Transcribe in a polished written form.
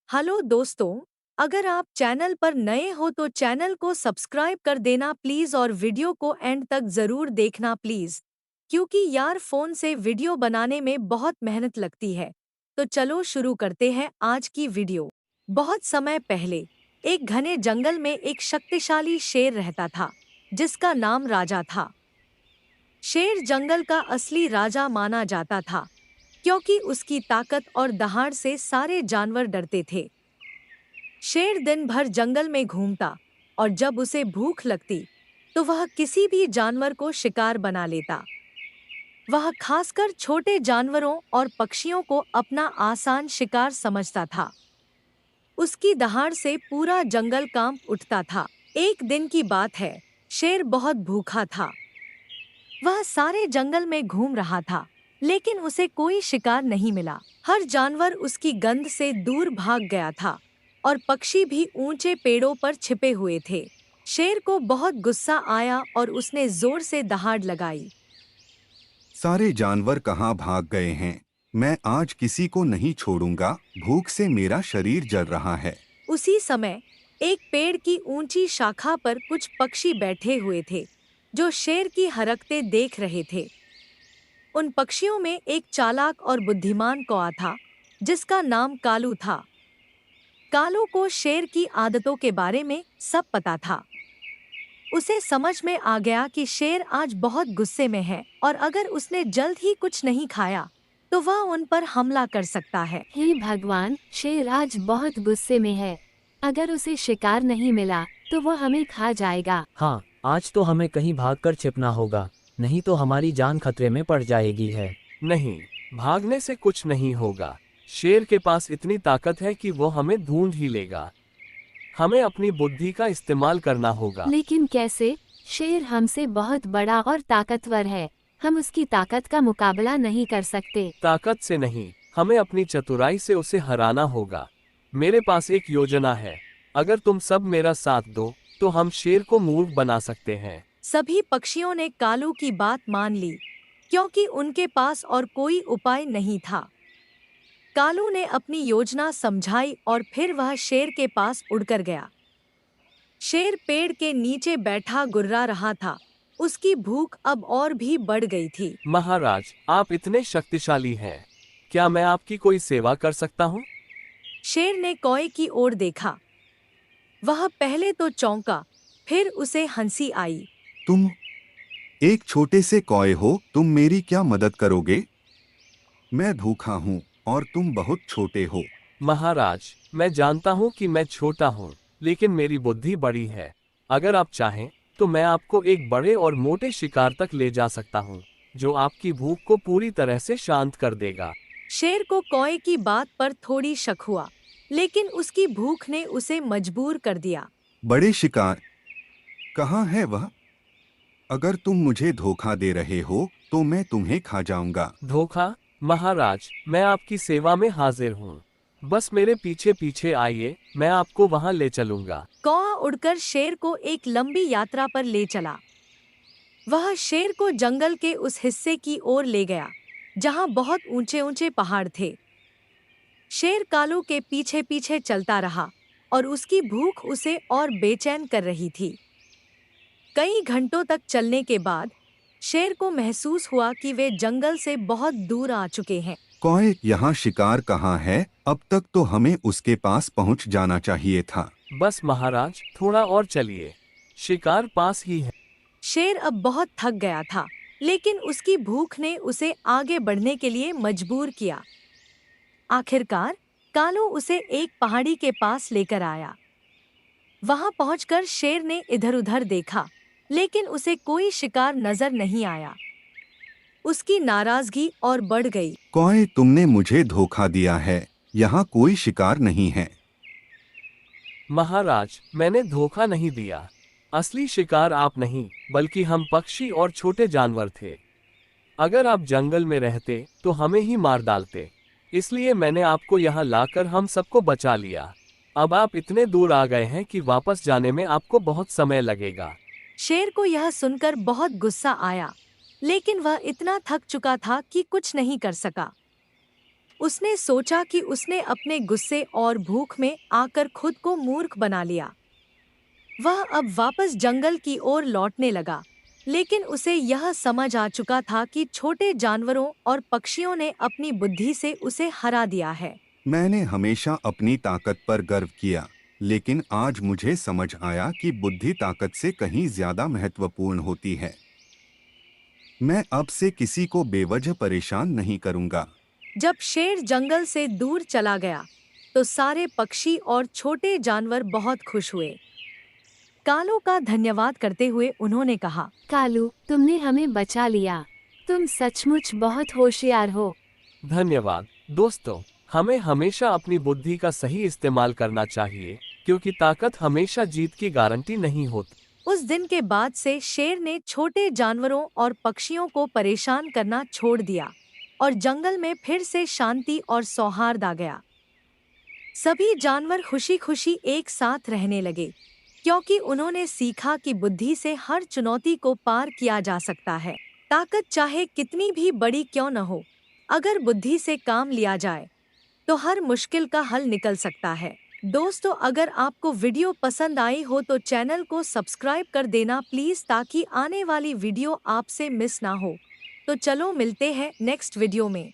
Hello दोस्तों, अगर आप चैनल पर नए हो तो चैनल को सब्सक्राइब कर देना प्लीज और वीडियो को एंड तक जरूर देखना प्लीज, क्योंकि यार फोन से वीडियो बनाने में बहुत मेहनत लगती है। तो चलो शुरू करते हैं आज की वीडियो। बहुत समय पहले एक घने जंगल में एक शक्तिशाली शेर रहता था, जिसका नाम राजा था। शेर जंगल का असली राजा माना जाता था, क्योंकि उसकी ताकत और दहाड़ से सारे जानवर डरते थे। शेर दिन भर जंगल में घूमता और जब उसे भूख लगती तो वह किसी भी जानवर को शिकार बना लेता। वह खासकर छोटे जानवरों और पक्षियों को अपना आसान शिकार समझता था। उसकी दहाड़ से पूरा जंगल कांप उठता था। एक दिन की बात है, शेर बहुत भूखा था। वह सारे जंगल में घूम रहा था, लेकिन उसे कोई शिकार नहीं मिला। हर जानवर उसकी गंध से दूर भाग गया था और पक्षी भी ऊंचे पेड़ों पर छिपे हुए थे। शेर को बहुत गुस्सा आया और उसने जोर से दहाड़ लगाई। सारे जानवर कहाँ भाग गए हैं? मैं आज किसी को नहीं छोड़ूंगा। भूख से मेरा शरीर जल रहा है। उसी समय एक पेड़ की ऊंची शाखा पर कुछ पक्षी बैठे हुए थे, जो शेर की हरकतें देख रहे थे। उन पक्षियों में एक चालाक और बुद्धिमान कौआ था, जिसका नाम कालू था। कालू को शेर की आदतों के बारे में सब पता था। उसे समझ में आ गया कि शेर आज बहुत गुस्से में है और अगर उसने जल्द ही कुछ नहीं खाया तो वह उन पर हमला कर सकता है। हे भगवान, शेर आज बहुत गुस्से में है। अगर उसे शिकार नहीं मिला तो वह हमें खा जाएगा। हाँ, आज तो हमें कहीं भागकर छिपना होगा, नहीं तो हमारी जान खतरे में पड़ जाएगी है। नहीं, भागने से कुछ नहीं होगा। शेर के पास इतनी ताकत है कि वो हमें ढूंढ ही लेगा। हमें अपनी बुद्धि का इस्तेमाल करना होगा। लेकिन कैसे? शेर हमसे बहुत बड़ा और ताकतवर है। हम उसकी ताकत का मुकाबला नहीं कर सकते। ताकत से नहीं, हमें अपनी चतुराई से उसे हराना होगा। मेरे पास एक योजना है। अगर तुम सब मेरा साथ दो तो हम शेर को मूर्ख बना सकते हैं। सभी पक्षियों ने कालू की बात मान ली, क्योंकि उनके पास और कोई उपाय नहीं था। कालू ने अपनी योजना समझाई और फिर वह शेर के पास उड़कर गया। शेर पेड़ के नीचे बैठा गुर्रा रहा था। उसकी भूख अब और भी बढ़ गई थी। महाराज, आप इतने शक्तिशाली हैं। क्या मैं आपकी कोई सेवा कर सकता हूँ? शेर ने कौए की ओर देखा। वह पहले तो चौंका, फिर उसे हंसी आई। तुम एक छोटे से कौए हो, तुम मेरी क्या मदद करोगे? मैं भूखा हूँ और तुम बहुत छोटे हो। महाराज, मैं जानता हूँ कि मैं छोटा हूँ, लेकिन मेरी बुद्धि बड़ी है। अगर आप चाहें तो मैं आपको एक बड़े और मोटे शिकार तक ले जा सकता हूँ, जो आपकी भूख को पूरी तरह से शांत कर देगा। शेर को कौए की बात पर थोड़ी शक हुआ, लेकिन उसकी भूख ने उसे मजबूर कर दिया। बड़े शिकार? कहाँ है वह? अगर तुम मुझे धोखा दे रहे हो तो मैं तुम्हें खा जाऊंगा। धोखा? महाराज, मैं आपकी सेवा में हाजिर हूँ। बस मेरे पीछे पीछे आइए, मैं आपको वहाँ ले चलूंगा। कौआ उड़कर शेर को एक लंबी यात्रा पर ले चला। वह शेर को जंगल के उस हिस्से की ओर ले गया जहां बहुत ऊंचे ऊंचे पहाड़ थे। शेर कालू के पीछे पीछे चलता रहा और उसकी भूख उसे और बेचैन कर रही थी। कई घंटों तक चलने के बाद शेर को महसूस हुआ कि वे जंगल से बहुत दूर आ चुके हैं। कौए, यहाँ शिकार कहाँ है? अब तक तो हमें उसके पास पहुँच जाना चाहिए था। बस महाराज, थोड़ा और चलिए, शिकार पास ही है। शेर अब बहुत थक गया था, लेकिन उसकी भूख ने उसे आगे बढ़ने के लिए मजबूर किया। आखिरकार कालू उसे एक पहाड़ी के पास लेकर आया। वहां पहुंचकर शेर ने इधर-उधर देखा, लेकिन उसे कोई शिकार नजर नहीं आया। उसकी नाराजगी और बढ़ गई। कौए, तुमने मुझे धोखा दिया है। यहाँ कोई शिकार नहीं है। महाराज, मैंने धोखा नहीं दिया। असली शिकार आप नहीं, बल्कि हम पक्षी और छोटे जानवर थे। अगर आप जंगल में रहते तो हमें ही मार डालते, इसलिए मैंने आपको यहाँ लाकर हम सबको बचा लिया। अब आप इतने दूर आ गए हैं कि वापस जाने में आपको बहुत समय लगेगा। शेर को यह सुनकर बहुत गुस्सा आया, लेकिन वह इतना थक चुका था कि कुछ नहीं कर सका। उसने सोचा कि उसने अपने गुस्से और भूख में आकर खुद को मूर्ख बना लिया। वह अब वापस जंगल की ओर लौटने लगा, लेकिन उसे यह समझ आ चुका था कि छोटे जानवरों और पक्षियों ने अपनी बुद्धि से उसे हरा दिया है। मैंने हमेशा अपनी ताकत पर गर्व किया, लेकिन आज मुझे समझ आया कि बुद्धि ताकत से कहीं ज्यादा महत्वपूर्ण होती है। मैं अब से किसी को बेवजह परेशान नहीं करूंगा। जब शेर जंगल से दूर चला गया, तो सारे पक्षी और छोटे जानवर बहुत खुश हुए। कालू का धन्यवाद करते हुए उन्होंने कहा, कालू, तुमने हमें बचा लिया। तुम सचमुच बहुत होशियार हो। धन्यवाद दोस्तों। हमें हमेशा अपनी बुद्धि का सही इस्तेमाल करना चाहिए, क्योंकि ताकत हमेशा जीत की गारंटी नहीं होती। उस दिन के बाद से शेर ने छोटे जानवरों और पक्षियों को परेशान करना छोड़ दिया और जंगल में फिर से शांति और सौहार्द आ गया। सभी जानवर खुशी खुशी एक साथ रहने लगे, क्योंकि उन्होंने सीखा कि बुद्धि से हर चुनौती को पार किया जा सकता है। ताकत चाहे कितनी भी बड़ी क्यों न हो, अगर बुद्धि से काम लिया जाए तो हर मुश्किल का हल निकल सकता है। दोस्तों, अगर आपको वीडियो पसंद आई हो तो चैनल को सब्सक्राइब कर देना प्लीज, ताकि आने वाली वीडियो आपसे मिस ना हो। तो चलो मिलते हैं नेक्स्ट वीडियो में।